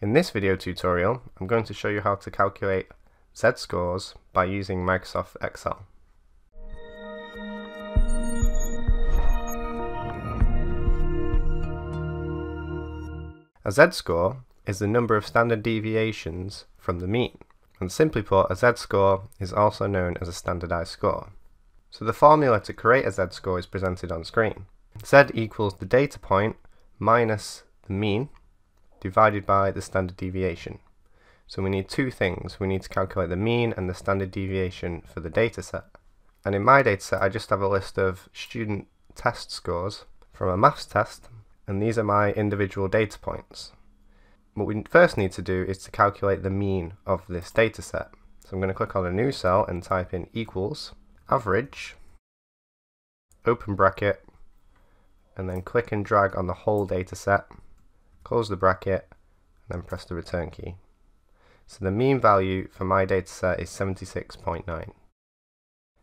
In this video tutorial, I'm going to show you how to calculate z-scores by using Microsoft Excel. A z-score is the number of standard deviations from the mean, and simply put, a z-score is also known as a standardized score. So the formula to create a z-score is presented on screen. Z equals the data point minus the mean divided by the standard deviation. So we need two things. We need to calculate the mean and the standard deviation for the data set. And in my data set, I just have a list of student test scores from a maths test, and these are my individual data points. What we first need to do is to calculate the mean of this data set. So I'm going to click on a new cell and type in equals average, open bracket, and then click and drag on the whole data set, close the bracket, and then press the return key. So the mean value for my data set is 76.9.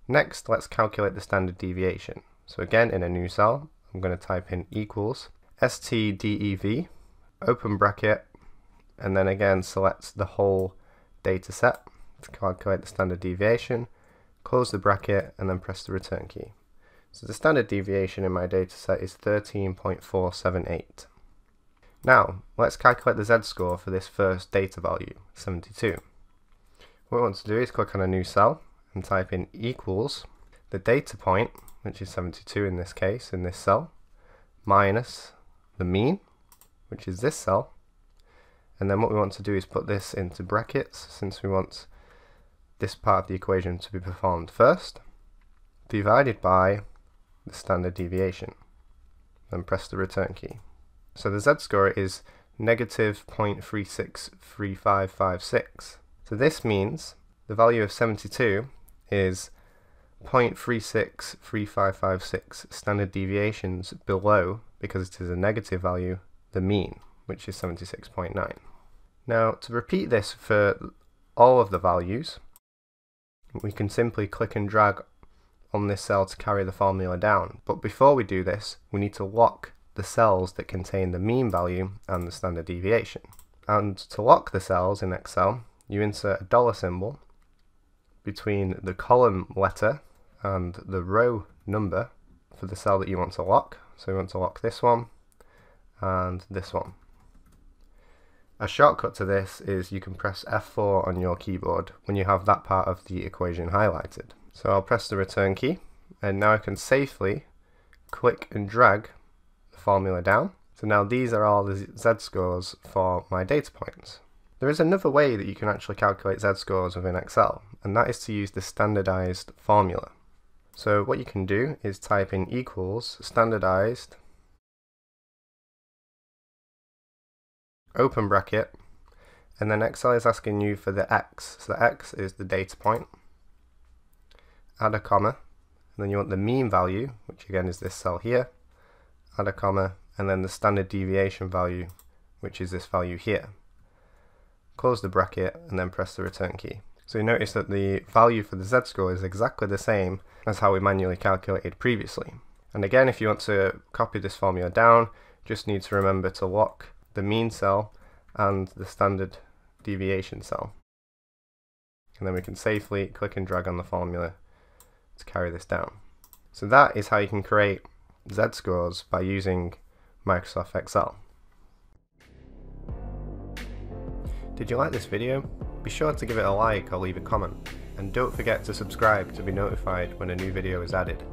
Next, let's calculate the standard deviation. So again, in a new cell, I'm going to type in equals stdev, open bracket, and then again select the whole data set to calculate the standard deviation, close the bracket, and then press the return key. So the standard deviation in my data set is 13.478. Now, let's calculate the z-score for this first data value, 72. What we want to do is click on a new cell and type in equals the data point, which is 72 in this case, in this cell, minus the mean, which is this cell, and then what we want to do is put this into brackets, since we want this part of the equation to be performed first, divided by the standard deviation, then press the return key. So the z-score is negative 0.363556. So this means the value of 72 is 0.363556 standard deviations below, because it is a negative value, the mean, which is 76.9. Now, to repeat this for all of the values, we can simply click and drag on this cell to carry the formula down. But before we do this, we need to lock the cells that contain the mean value and the standard deviation. And to lock the cells in Excel, you insert a dollar symbol between the column letter and the row number for the cell that you want to lock. So we want to lock this one and this one. A shortcut to this is you can press F4 on your keyboard when you have that part of the equation highlighted. So I'll press the return key, and now I can safely click and drag the formula down. So now these are all the z-scores for my data points. There is another way that you can actually calculate z-scores within Excel, and that is to use the standardized formula. So what you can do is type in equals standardized, open bracket, and then Excel is asking you for the x. So the x is the data point, add a comma, and then you want the mean value, which again is this cell here, add a comma, and then the standard deviation value, which is this value here. Close the bracket and then press the return key. So you notice that the value for the z-score is exactly the same as how we manually calculated previously. And again, if you want to copy this formula down, just need to remember to lock the mean cell and the standard deviation cell. And then we can safely click and drag on the formula to carry this down. So that is how you can create z-scores by using Microsoft Excel. Did you like this video? Be sure to give it a like or leave a comment, and don't forget to subscribe to be notified when a new video is added.